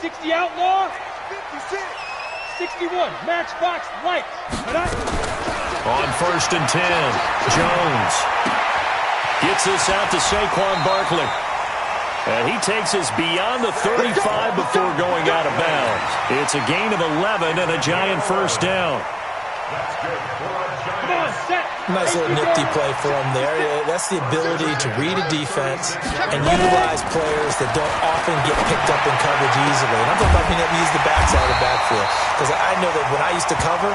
60 outlaw. 61 matchbox light. On 1st and 10, Jones gets this out to Saquon Barkley. And he takes us beyond the 35 before going out of bounds. It's a gain of 11 and a Giant first down. Nice little nifty play for him there. That's the ability to read a defense and utilize players that don't often get picked up in coverage easily. And I'm talking about being able to use the backside of the backfield. Because I know that when I used to cover,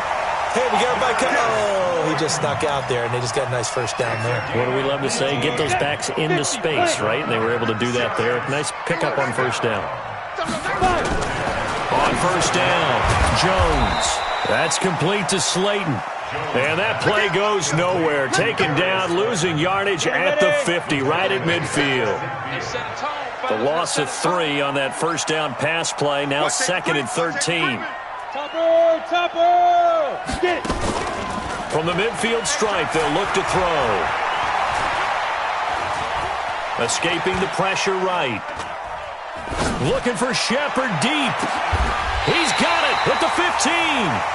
hey, we got everybody cover. Oh, he just snuck out there, and they just got a nice first down there. What do we love to say? Get those backs into space, right? And they were able to do that there. Nice pickup on first down. On first down, Jones. That's complete to Slayton. And that play goes nowhere. Taken down, losing yardage at the 50, right at midfield. The loss of 3 on that first down pass play. Now 2nd and 13. Topper! Get it! From the midfield stripe, they'll look to throw. Escaping the pressure right. Looking for Shepard deep. He's got it at the 15.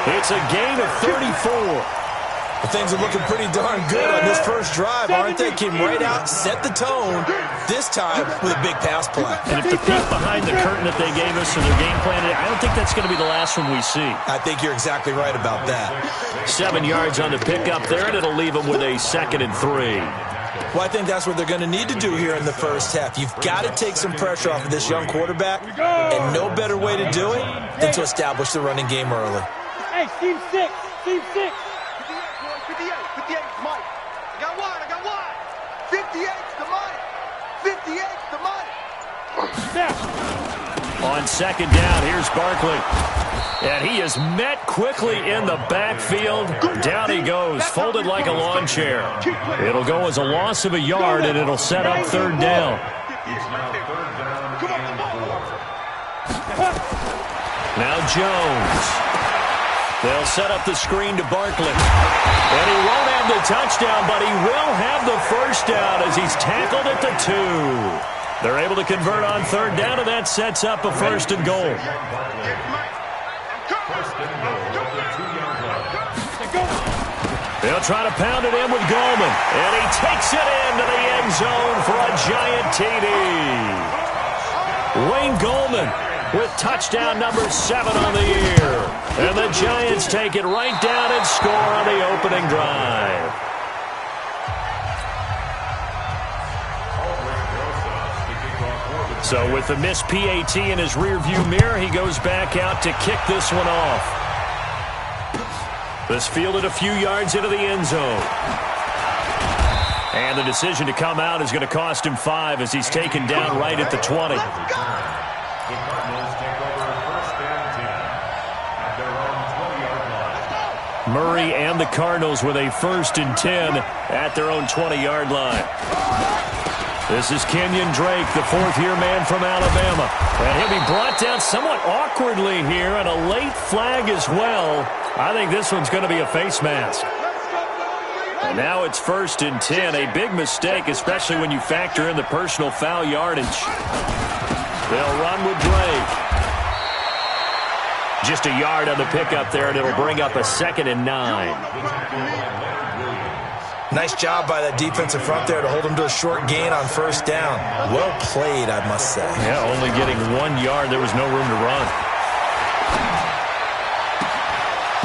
It's a gain of 34. Well, things are looking pretty darn good on this first drive, aren't they? Came right out, set the tone, this time with a big pass play. And if the peek behind the curtain that they gave us and their game plan, I don't think that's going to be the last one we see. I think you're exactly right about that. 7 yards on the pickup there, and it'll leave them with a 2nd and 3. Well, I think that's what they're going to need to do here in the first half. You've got to take some pressure off of this young quarterback, and no better way to do it than to establish the running game early. Hey, team 6, team 6. 58, Mike. I got wide. 58's the money. 58's the money. On 2nd down, here's Barkley. And he is met quickly in the backfield. Down he goes, folded like a lawn chair. It'll go as a loss of a yard, and it'll set up 3rd down. Now Jones. They'll set up the screen to Barkley. And he won't have the touchdown, but he will have the first down as he's tackled at the 2. They're able to convert on 3rd down, and that sets up a 1st and goal. They'll try to pound it in with Goldman. And he takes it into the end zone for a Giant TD. Wayne Goldman with touchdown number 7 on the year. And the Giants take it right down and score on the opening drive. So with the missed PAT in his rearview mirror, he goes back out to kick this one off. This fielded a few yards into the end zone. And the decision to come out is going to cost him 5 as he's taken down right at the 20. Murray and the Cardinals with a 1st and 10 at their own 20-yard line. This is Kenyon Drake, the 4th-year man from Alabama. And he'll be brought down somewhat awkwardly here, and a late flag as well. I think this one's going to be a face mask. And now it's 1st and 10. A big mistake, especially when you factor in the personal foul yardage. They'll run with Drake. Just a yard on the pickup there, and it'll bring up a 2nd and 9. Nice job by that defensive front there to hold him to a short gain on 1st down. Well played, I must say. Yeah, only getting 1 yard. There was no room to run.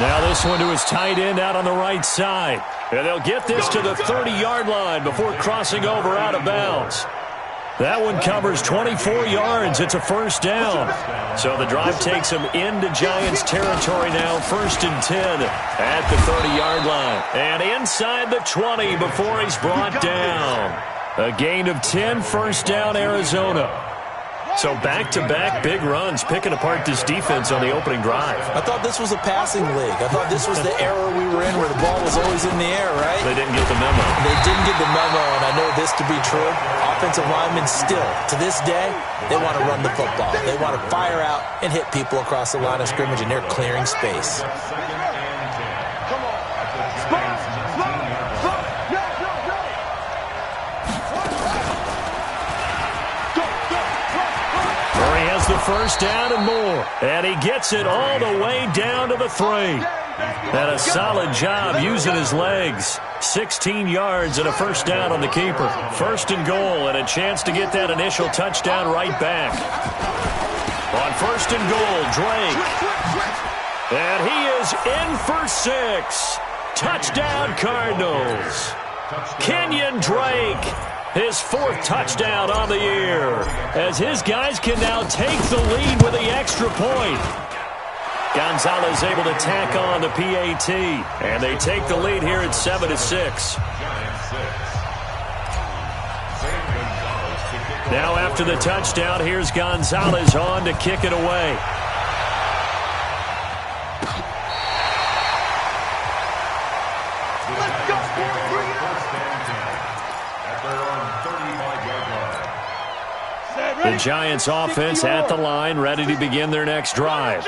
Now this one to his tight end out on the right side. And they'll get this to the 30-yard line before crossing over out of bounds. That one covers 24 yards. It's a 1st down. So the drive takes him into Giants territory now. 1st and 10 at the 30-yard line. And inside the 20 before he's brought down. A gain of 10, 1st down, Arizona. So back-to-back big runs, picking apart this defense on the opening drive. I thought this was a passing league. I thought this was the era we were in where the ball was always in the air, right? They didn't get the memo. They didn't get the memo, and I know this to be true. Offensive linemen still, to this day, they want to run the football. They want to fire out and hit people across the line of scrimmage, and they're clearing space. first down and more. And he gets it all the way down to the 3. And a solid job using his legs. 16 yards and a first down on the keeper. First and goal and a chance to get that initial touchdown right back. On first and goal, Drake. And he is in for 6. Touchdown, Cardinals. Kenyon Drake, his 4th touchdown on the year, as his guys can now take the lead with the extra point. Gonzalez able to tack on the PAT, and they take the lead here at 7-6. Now after the touchdown, here's Gonzalez on to kick it away. The Giants offense at the line, ready to begin their next drive.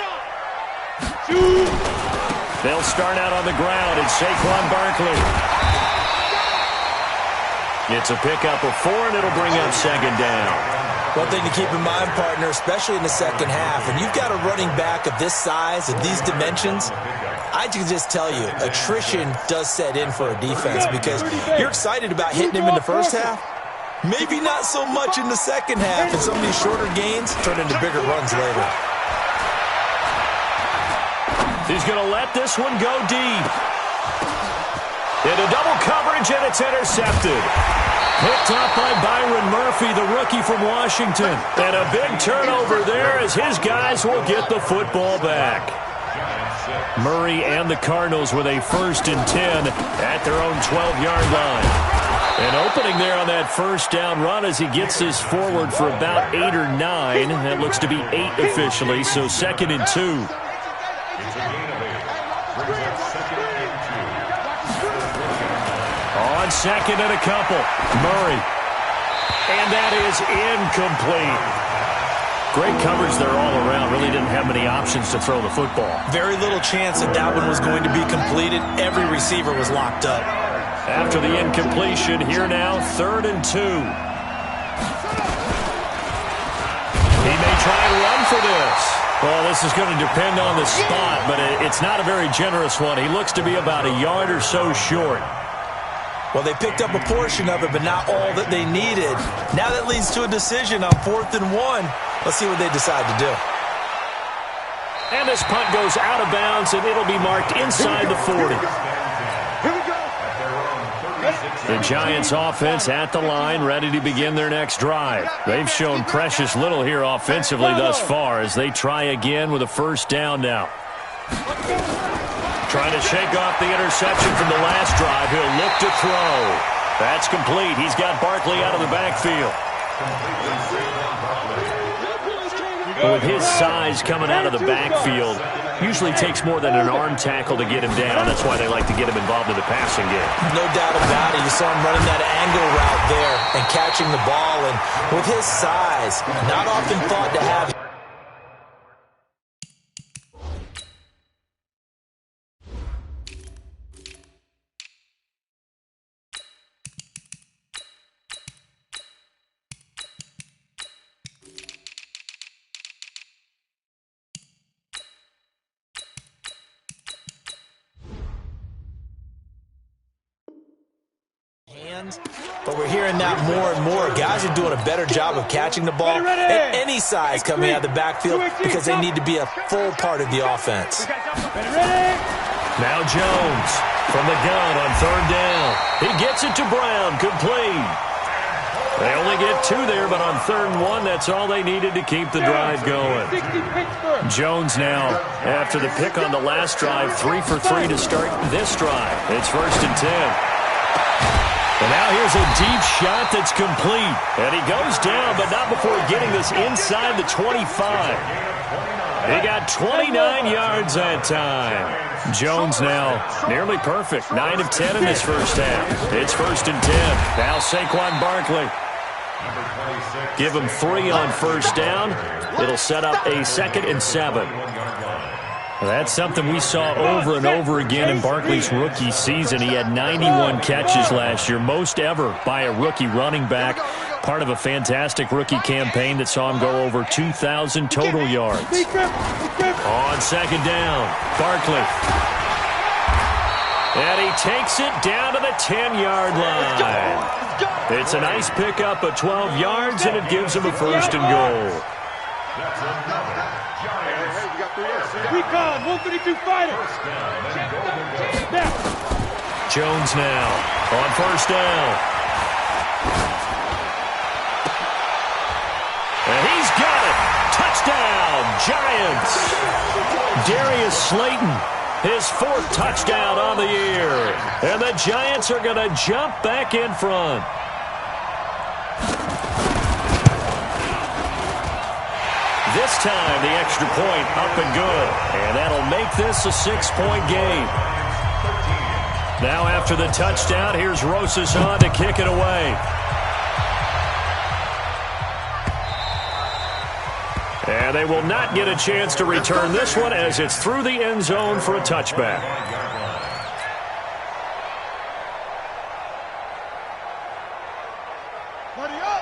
They'll start out on the ground. It's Saquon Barkley. It's a pickup of 4, and it'll bring up second down. One thing to keep in mind, partner, especially in the second half, when you've got a running back of this size, of these dimensions, I can just tell you, attrition does set in for a defense because you're excited about hitting him in the first half. Maybe not so much in the second half, and some of these shorter gains turn into bigger runs later. He's going to let this one go deep. Into double coverage, and it's intercepted. Picked up by Byron Murphy, the rookie from Washington. And a big turnover there as his guys will get the football back. Murray and the Cardinals with a 1st and 10 at their own 12-yard line. An opening there on that first down run as he gets this forward for about 8 or 9. That looks to be 8 officially, so 2nd and 2. On 2nd and a couple, Murray. And that is incomplete. Great coverage there all around. Really didn't have many options to throw the football. Very little chance that that one was going to be completed. Every receiver was locked up. After the incompletion, here now, 3rd and 2. He may try and run for this. Well, this is going to depend on the spot, but it's not a very generous one. He looks to be about a yard or so short. Well, they picked up a portion of it, but not all that they needed. Now that leads to a decision on 4th and 1. Let's see what they decide to do. And this punt goes out of bounds, and it'll be marked inside the 40. The Giants offense at the line, ready to begin their next drive. They've shown precious little here offensively thus far as they try again with a first down now. Trying to shake off the interception from the last drive. He'll look to throw. That's complete. He's got Barkley out of the backfield. With his size coming out of the backfield, usually takes more than an arm tackle to get him down. That's why they like to get him involved in the passing game. No doubt about it. You saw him running that angle route there and catching the ball. And with his size, not often thought to have. But we're hearing that more and more. Guys are doing a better job of catching the ball at any size coming out of the backfield because they need to be a full part of the offense. Now Jones from the gun on 3rd down. He gets it to Brown, complete. They only get 2 there, but on 3rd and 1, that's all they needed to keep the drive going. Jones now, after the pick on the last drive, 3 for 3 to start this drive. It's 1st and 10. And now here's a deep shot that's complete. And he goes down, but not before getting this inside the 25. He got 29 yards that time. Jones now nearly perfect. 9 of 10 in this first half. It's 1st and 10. Now Saquon Barkley. Give him 3 on first down. It'll set up a 2nd and 7. That's something we saw over and over again in Barkley's rookie season. He had 91 catches last year, most ever by a rookie running back. Part of a fantastic rookie campaign that saw him go over 2,000 total yards. On second down, Barkley. And he takes it down to the 10-yard line. It's a nice pickup of 12 yards, and it gives him a first and goal. Recon, 132 fighter. Jones now on first down. And he's got it. Touchdown, Giants. Darius Slayton, his 4th touchdown on the year. And the Giants are going to jump back in front. This time, the extra point up and good. And that'll make this a 6-point game. Now after the touchdown, here's Rosas on to kick it away. And they will not get a chance to return this one as it's through the end zone for a touchback.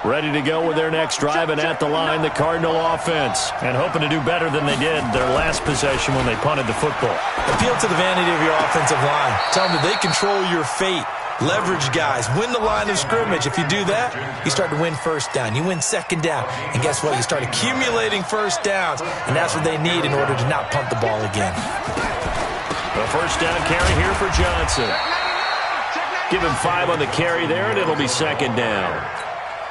Ready to go with their next drive, and at the line, the Cardinal offense. And hoping to do better than they did their last possession when they punted the football. Appeal to the vanity of your offensive line. Tell them that they control your fate. Leverage guys. Win the line of scrimmage. If you do that, you start to win first down. You win second down. And guess what? You start accumulating first downs. And that's what they need in order to not punt the ball again. A first down carry here for Johnson. Give him 5 on the carry there, and it'll be second down.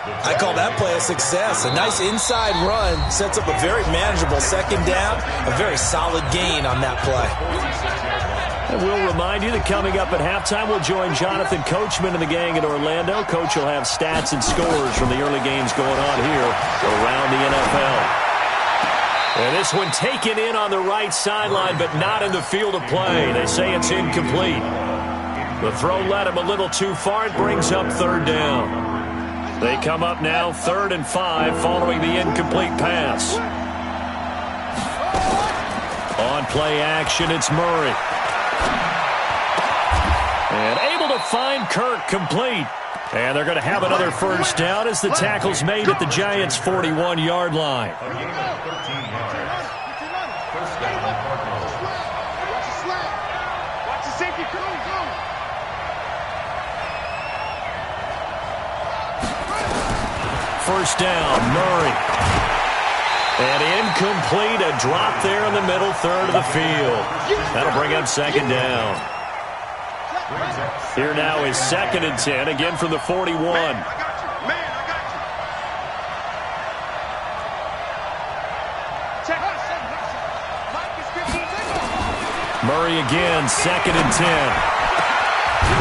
I call that play a success. A nice inside run sets up a very manageable second down. A very solid gain on that play. And we'll remind you that coming up at halftime, we'll join Jonathan Coachman and the gang in Orlando. Coach will have stats and scores from the early games going on here around the NFL. And this one taken in on the right sideline, but not in the field of play. They say it's incomplete. The throw led him a little too far. It brings up third down. They come up now 3rd and 5 following the incomplete pass. On play action, it's Murray. And able to find Kirk complete. And they're going to have another first down as the tackle's made at the Giants' 41-yard line. First down, Murray. And incomplete, a drop there in the middle third of the field. That'll bring up second down. Here now is 2nd and 10, again from the 41. Murray again, 2nd and 10.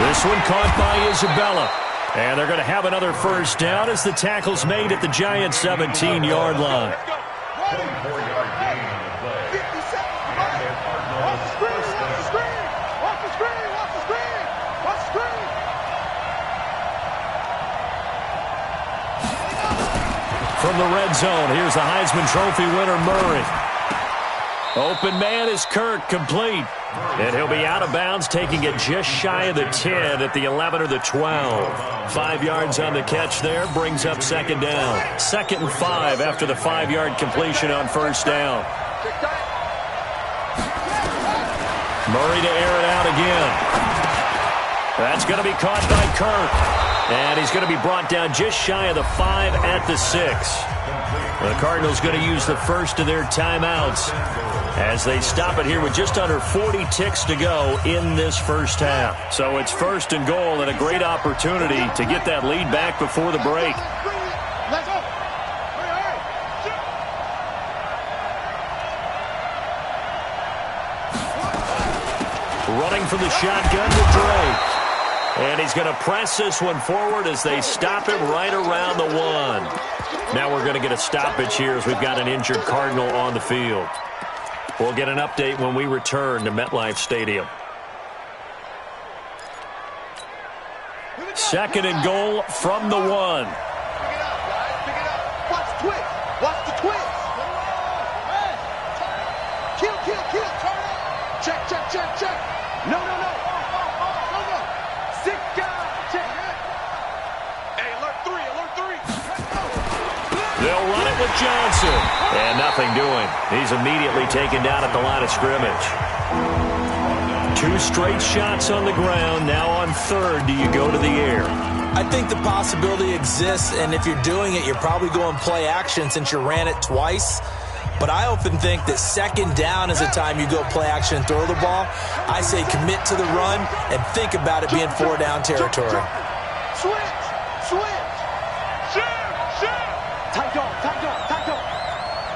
This one caught by Isabella. And they're going to have another first down as the tackle's made at the Giants' 17-yard line. From the red zone, here's the Heisman Trophy winner, Murray. Open man is Kirk, complete. And he'll be out of bounds, taking it just shy of the 10 at the 11 or the 12. 5 yards on the catch there, brings up second down. 2nd and 5 after the 5-yard completion on first down. Murray to air it out again. That's going to be caught by Kirk. And he's going to be brought down just shy of the 5 at the 6. The Cardinals going to use the first of their timeouts as they stop it here with just under 40 ticks to go in this first half. So it's 1st and goal and a great opportunity to get that lead back before the break. Running from the shotgun to Drake. And he's going to press this one forward as they stop him right around the 1. Now we're going to get a stoppage here as we've got an injured Cardinal on the field. We'll get an update when we return to MetLife Stadium. 2nd and goal from the 1. Pick it up, guys. Pick it up. Watch the twist. Watch the twist. Kill. Turn it. Check. No. 6 guys. Check. Hey, alert 3. They'll run it with Johnson. And nothing doing. He's immediately taken down at the line of scrimmage. 2 straight shots on the ground. Now on third, do you go to the air? I think the possibility exists, and if you're doing it, you're probably going play action since you ran it twice. But I often think that second down is the time you go play action and throw the ball. I say commit to the run and think about it being 4-down territory. Switch! Tight on.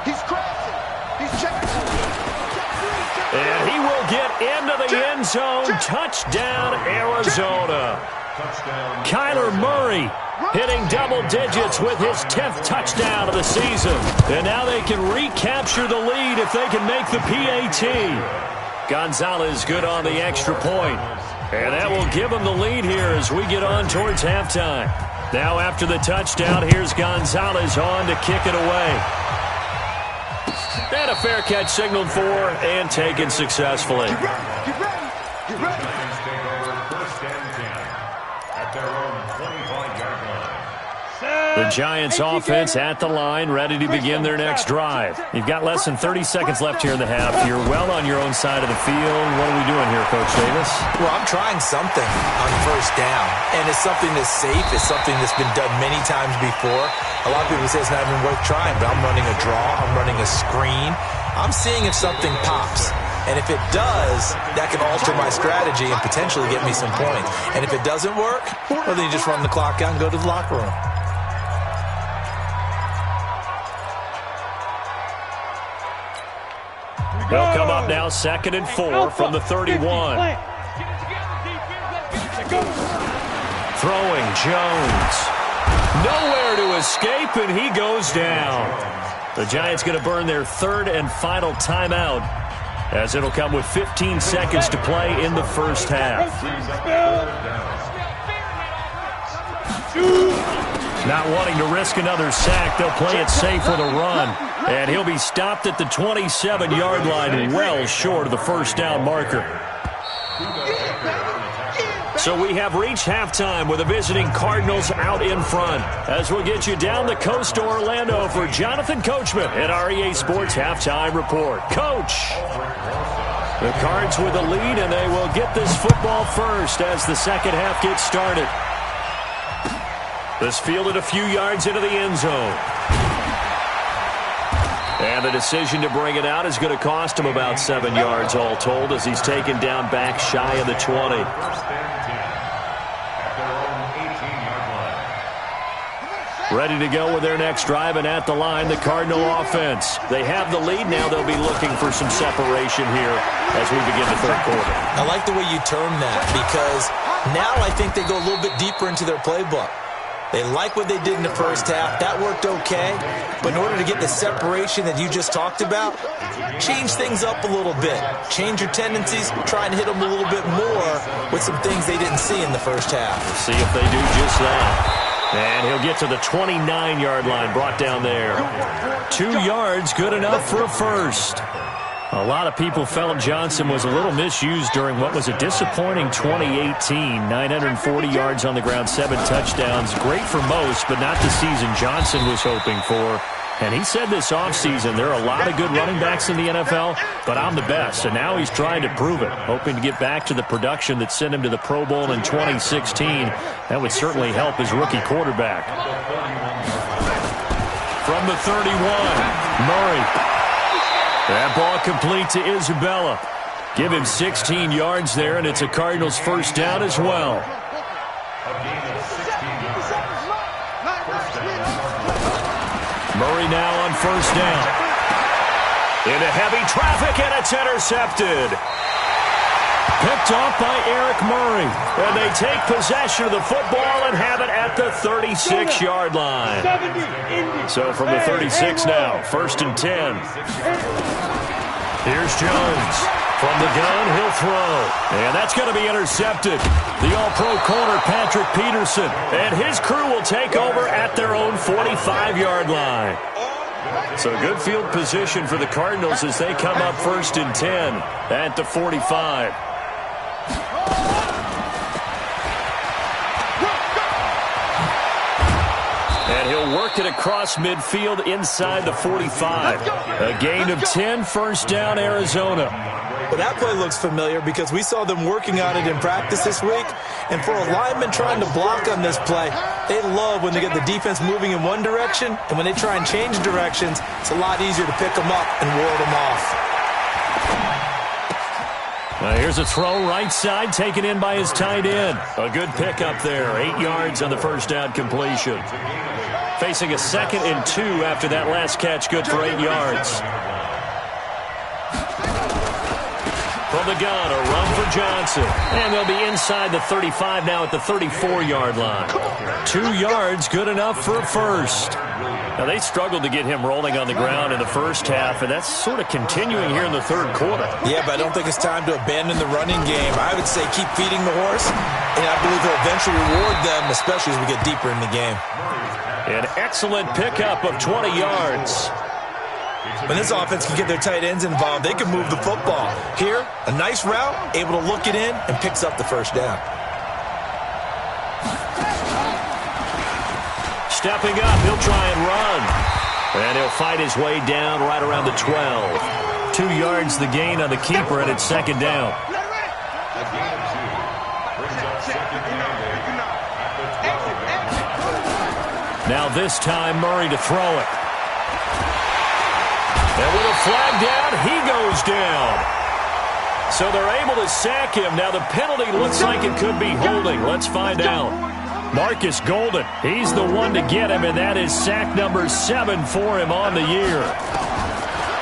He's crossing. He's checking. And he will get into the end zone. Touchdown, Arizona. Kyler Murray hitting double digits with his 10th touchdown of the season. And now they can recapture the lead if they can make the PAT. Gonzalez good on the extra point. And that will give them the lead here as we get on towards halftime. Now after the touchdown, here's Gonzalez on to kick it away. And a fair catch signaled for and taken successfully. Get ready. The Giants offense at the line, ready to begin their next drive. You've got less than 30 seconds left here in the half. You're well on your own side of the field. What are we doing here, Coach Davis? Well, I'm trying something on first down, and it's something that's safe. It's something that's been done many times before. A lot of people say it's not even worth trying, but I'm running a draw. I'm running a screen. I'm seeing if something pops. And if it does, that can alter my strategy and potentially get me some points. And if it doesn't work, well, then you just run the clock out and go to the locker room. They'll come up now 2nd and 4 from the 31. Throwing Jones. Nowhere to escape, and he goes down. The Giants going to burn their 3rd and final timeout, as it'll come with 15 seconds to play in the first half. Not wanting to risk another sack, they'll play it safe with a run. And he'll be stopped at the 27-yard line, well short of the first down marker. So we have reached halftime with the visiting Cardinals out in front. As we'll get you down the coast to Orlando for Jonathan Coachman at our EA Sports Halftime Report. Coach! The Cards with the lead, and they will get this football first as the second half gets started. This fielded a few yards into the end zone. And the decision to bring it out is going to cost him about 7 yards all told as he's taken down back shy of the 20. Ready to go with their next drive, and at the line, the Cardinal offense. They have the lead now. They'll be looking for some separation here as we begin the third quarter. I like the way you term that, because now I think they go a little bit deeper into their playbook. They like what they did in the first half. That worked okay. But in order to get the separation that you just talked about, change things up a little bit. Change your tendencies. Try and hit them a little bit more with some things they didn't see in the first half. We'll see if they do just that. And he'll get to the 29-yard line, brought down there. 2 yards, good enough for a first. A lot of people felt Johnson was a little misused during what was a disappointing 2018. 940 yards on the ground, 7 touchdowns. Great for most, but not the season Johnson was hoping for. And he said this offseason, there are a lot of good running backs in the NFL, but I'm the best. And now he's trying to prove it, hoping to get back to the production that sent him to the Pro Bowl in 2016. That would certainly help his rookie quarterback. From the 31, Murray. That ball complete to Isabella. Give him 16 yards there, and it's a Cardinals first down as well. Murray now on first down. Into heavy traffic, and it's intercepted. Picked off by Eric Murray. And they take possession of the football and have it at the 36-yard line. So from the 36 now, 1st and 10. Here's Jones. From the gun, he'll throw. And that's going to be intercepted. The All-Pro corner, Patrick Peterson. And his crew will take over at their own 45-yard line. So good field position for the Cardinals as they come up 1st and 10 at the 45. And he'll work deflected across midfield inside the 45. A gain of 10, first down, Arizona. Well, that play looks familiar because we saw them working on it in practice this week. And for a lineman trying to block on this play, they love when they get the defense moving in one direction. And when they try and change directions, it's a lot easier to pick them up and ward them off. Here's a throw right side taken in by his tight end. A good pickup there. 8 yards on the first down completion. Facing a 2nd and 2 after that last catch. Good for 8 yards. From the gun, a run for Johnson. And they'll be inside the 35 now at the 34-yard line. 2 yards, good enough for a first. Now, they struggled to get him rolling on the ground in the first half, and that's sort of continuing here in the third quarter. Yeah, but I don't think it's time to abandon the running game. I would say keep feeding the horse, and I believe he'll eventually reward them, especially as we get deeper in the game. An excellent pickup of 20 yards. When this offense can get their tight ends involved, they can move the football. Here, a nice route, able to look it in, and picks up the first down. Stepping up, he'll try and run. And he'll fight his way down right around the 12. 2 yards the gain on the keeper, and it's second down. Now this time, Murray to throw it. And with a flag down, he goes down. So they're able to sack him. Now the penalty looks like it could be holding. Let's find out. Marcus Golden, he's the one to get him, and that is sack number 7 for him on the year.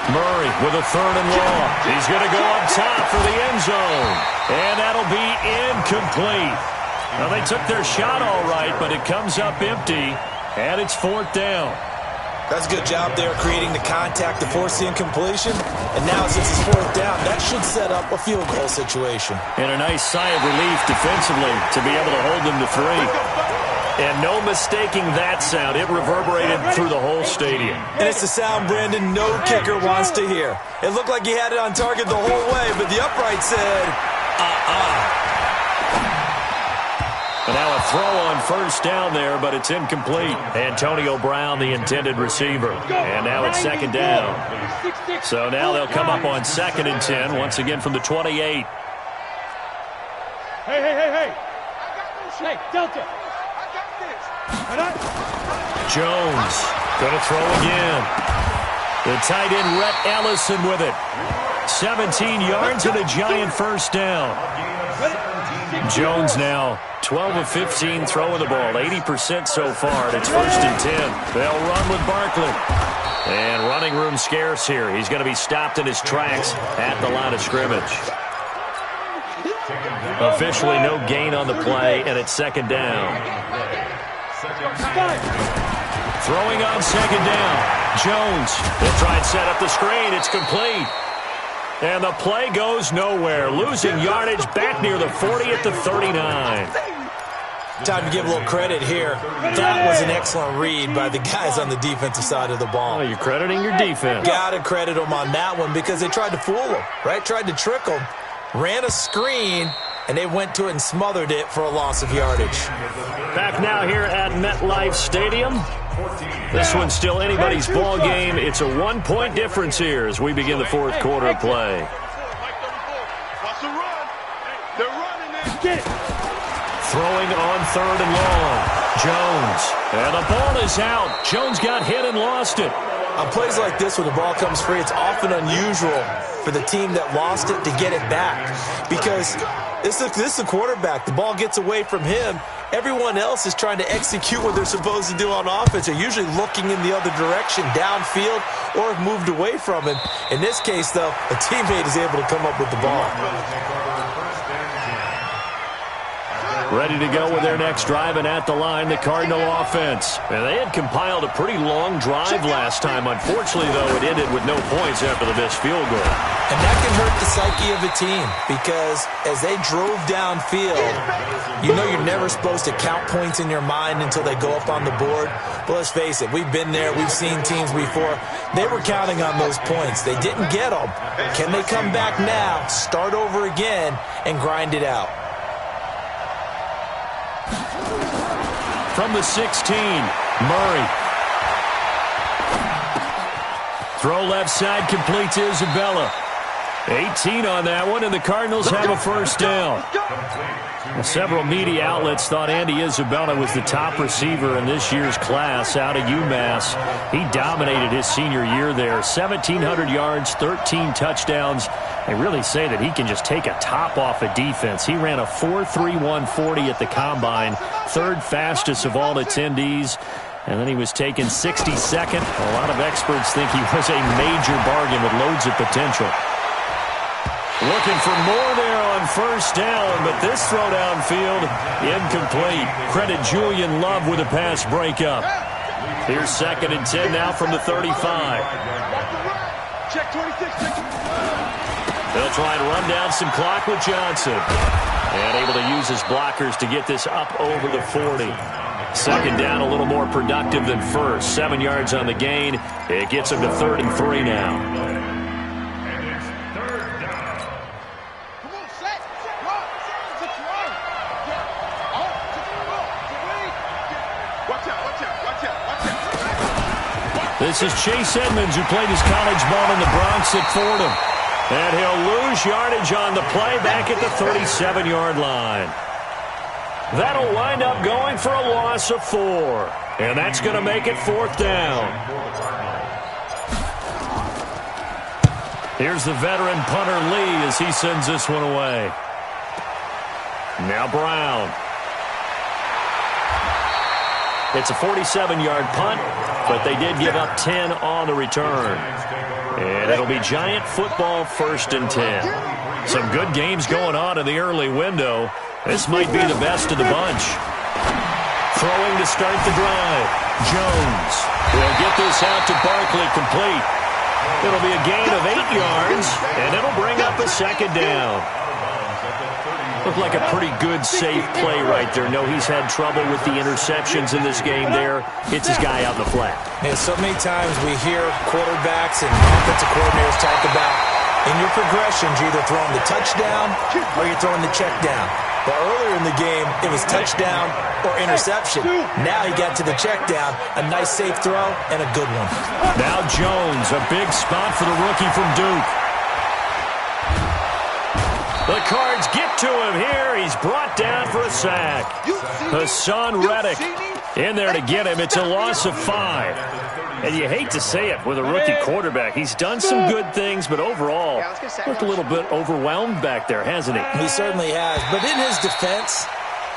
Murray with a 3rd and long. He's going to go up top for the end zone. And that'll be incomplete. Now, they took their shot all right, but it comes up empty, and it's 4th down. That's a good job there creating the contact to force the incompletion. And now since it's 4th down, that should set up a field goal situation. And a nice sigh of relief defensively to be able to hold them to 3. And no mistaking that sound. It reverberated through the whole stadium. And it's the sound, Brandon, no kicker wants to hear. It looked like he had it on target the whole way, but the upright said, And now a throw on first down there, but it's incomplete. Antonio Brown, the intended receiver. And now it's second down. So now they'll come up on 2nd and 10, once again from the 28. Hey. Hey, Delta. Jones going to throw again. The tight end, Rhett Ellison, with it. 17 yards and a giant first down. Jones now 12 of 15 throwing the ball, 80% so far, and it's 1st and 10. They'll run with Barkley. And running room scarce here. He's going to be stopped in his tracks at the line of scrimmage. Officially no gain on the play, and it's 2nd down. Throwing on 2nd down. Jones. They'll try and set up the screen. It's complete. And the play goes nowhere. Losing yardage back near the 40 at the 39. Time to give a little credit here. That was an excellent read by the guys on the defensive side of the ball. Oh, you're crediting your defense. Got to credit them on that one because they tried to fool them, right? Tried to trick them. Ran a screen, and they went to it and smothered it for a loss of yardage. Back now here at MetLife Stadium. This one's still anybody's ball game. It's a 1-point difference here as we begin the 4th quarter of play. Throwing on 3rd and long. Jones. And the ball is out. Jones got hit and lost it. On plays like this where the ball comes free, it's often unusual for the team that lost it to get it back. Because this is the quarterback. The ball gets away from him. Everyone else is trying to execute what they're supposed to do on offense. They're usually looking in the other direction, downfield, or have moved away from him. In this case, though, a teammate is able to come up with the ball. Ready to go with their next drive, and at the line, the Cardinal offense. And they had compiled a pretty long drive last time. Unfortunately, though, it ended with no points after the missed field goal. And that can hurt the psyche of a team because as they drove downfield, you know you're never supposed to count points in your mind until they go up on the board. But let's face it, we've been there. We've seen teams before. They were counting on those points. They didn't get them. Can they come back now, start over again, and grind it out? From the 16, Murray. Throw left side, complete to Isabella. 18 on that one, and the Cardinals have a first down. Several media outlets thought Andy Isabella was the top receiver in this year's class out of UMass. He dominated his senior year there. 1,700 yards, 13 touchdowns. They really say that he can just take a top off a defense. He ran a 4.31 40 at the Combine, third fastest of all attendees. And then he was taken 62nd. A lot of experts think he was a major bargain with loads of potential. Looking for more there on first down, but this throw downfield incomplete. Credit Julian Love with a pass breakup. Here's 2nd and 10 now from the 35. Check 26. They'll try and run down some clock with Johnson. And able to use his blockers to get this up over the 40. 2nd down, a little more productive than first. 7 yards on the gain. It gets him to 3rd and 3 now. This is Chase Edmonds, who played his college ball in the Bronx at Fordham. And he'll lose yardage on the play back at the 37-yard line. That'll wind up going for a loss of 4. And that's going to make it 4th down. Here's the veteran punter Lee as he sends this one away. Now Brown. It's a 47-yard punt, but they did give up 10 on the return. And it'll be Giant football 1st and 10. Some good games going on in the early window. This might be the best of the bunch. Throwing to start the drive. Jones will get this out to Barkley, complete. It'll be a gain of 8 yards, and it'll bring up a 2nd down. Looked like a pretty good, safe play right there. No, he's had trouble with the interceptions in this game there. Hits his guy out in the flat. And so many times we hear quarterbacks and offensive coordinators talk about, in your progressions, you're either throwing the touchdown or you're throwing the check down. But earlier in the game, it was touchdown or interception. Now he got to the check down. A nice, safe throw and a good one. Now Jones, a big spot for the rookie from Duke. The Cards get to him here. He's brought down for a sack. Hassan Reddick in there to get him. It's a loss of 5. And you hate to say it with a rookie quarterback. He's done some good things, but overall, looked a little bit overwhelmed back there, hasn't he? He certainly has. But in his defense,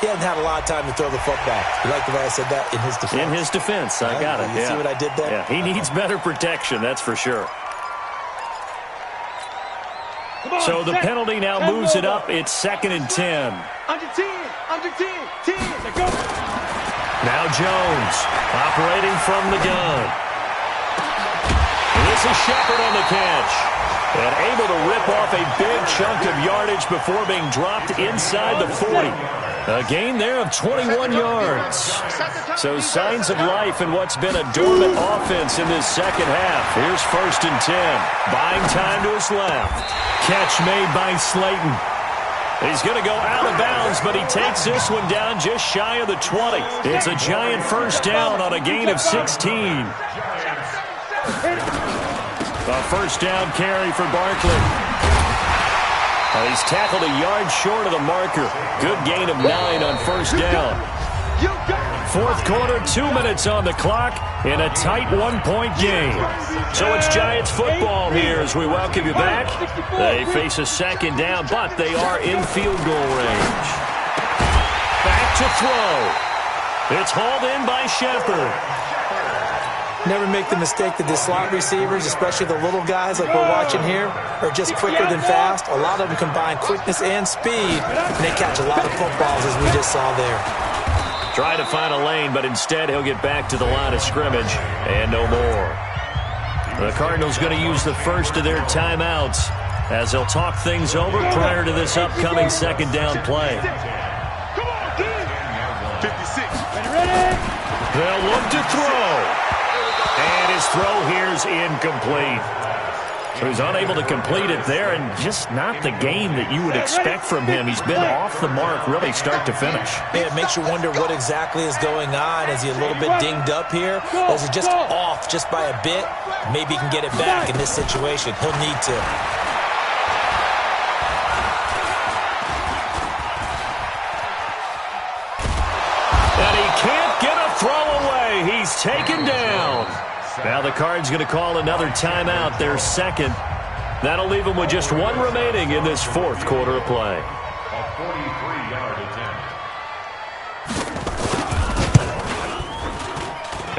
he hasn't had a lot of time to throw the football. You like the way I said that? In his defense. In his defense. I got it. You see what I did there? Yeah, he needs better protection, that's for sure. So the penalty now moves it up. It's 2nd and 10. Under 10. Under 10. 10. Go. Now Jones operating from the gun. This is Shepard on the catch. And able to rip off a big chunk of yardage before being dropped inside the 40. A gain there of 21 yards. So signs of life in what's been a dormant offense in this second half. Here's 1st and 10. Buying time to his left. Catch made by Slayton. He's going to go out of bounds, but he takes this one down just shy of the 20. It's a Giant first down on a gain of 16. A first down carry for Barkley. He's tackled a yard short of the marker. Good gain of 9 on first down. 4th quarter, 2 minutes on the clock in a tight 1-point game. So it's Giants football here as we welcome you back. They face a 2nd down, but they are in field goal range. Back to throw. It's hauled in by Shepard. Never make the mistake that the slot receivers, especially the little guys like we're watching here, are just quicker than fast. A lot of them combine quickness and speed, and they catch a lot of footballs, as we just saw there. Try to find a lane, but instead he'll get back to the line of scrimmage and no more. The Cardinals going to use the first of their timeouts as they'll talk things over prior to this upcoming 2nd down play. 56. They'll look to throw. And his throw here is incomplete. He was unable to complete it there, and just not the game that you would expect from him. He's been off the mark really start to finish. Yeah, it makes you wonder what exactly is going on. Is he a little bit dinged up here? Or is he just off just by a bit? Maybe he can get it back in this situation. He'll need to. And he can't get a throw away. He's taken down. Now the Cards going to call another timeout, their second. That'll leave them with just one remaining in this fourth quarter of play. A 43-yard attempt.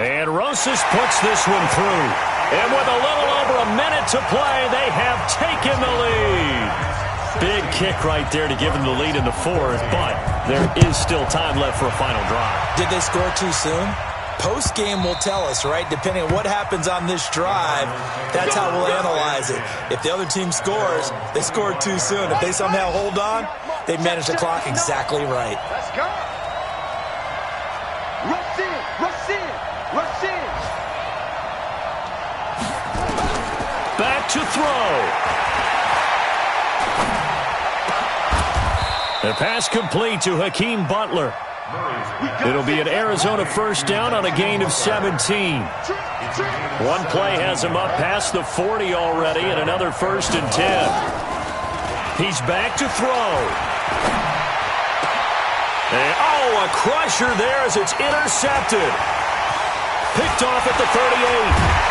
And Rosas puts this one through. And with a little over a minute to play, they have taken the lead. Big kick right there to give them the lead in the fourth, but there is still time left for a final drive. Did they score too soon? Post-game will tell us, right? Depending on what happens on this drive, that's how we'll analyze it. If the other team scores, they scored too soon. If they somehow hold on, they manage the clock exactly right. Let's go. Rush in, rush in, rush in. Back to throw. The pass complete to Hakeem Butler. It'll be an Arizona first down on a gain of 17. One play has him up past the 40 already, and another 1st and 10. He's back to throw. And, a crusher there as it's intercepted. Picked off at the 38.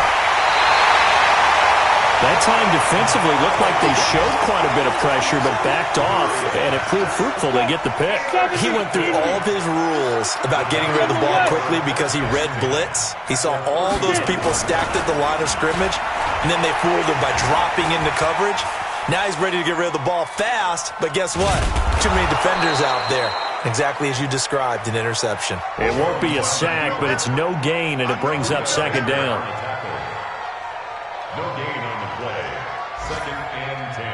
That time defensively looked like they showed quite a bit of pressure, but backed off, and it proved fruitful. They get the pick. He went through all of his rules about getting rid of the ball quickly because he read blitz. He saw all those people stacked at the line of scrimmage, and then they fooled him by dropping into coverage. Now he's ready to get rid of the ball fast, but guess what? Too many defenders out there. Exactly as you described, an interception. It won't be a sack, but it's no gain, and it brings up 2nd down. No gain on the play. 2nd and 10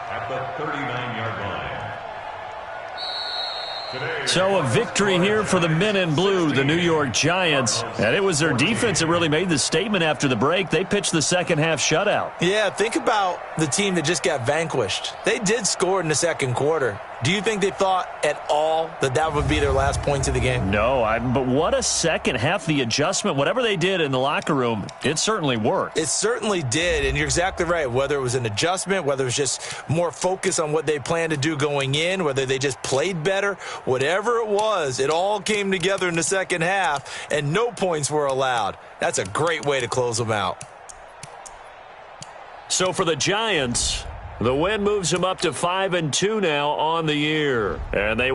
at the 39-yard line. So a victory here for the men in blue, the New York Giants. And it was their defense that really made the statement after the break. They pitched the second half shutout. Yeah, think about the team that just got vanquished. They did score in the second quarter. Do you think they thought at all that that would be their last points of the game? No, but what a second half. The adjustment, whatever they did in the locker room, it certainly worked. It certainly did, and you're exactly right. Whether it was an adjustment, whether it was just more focus on what they planned to do going in, whether they just played better, whatever it was, it all came together in the second half, and no points were allowed. That's a great way to close them out. So for the Giants, the win moves them up to 5-2 now on the year. And they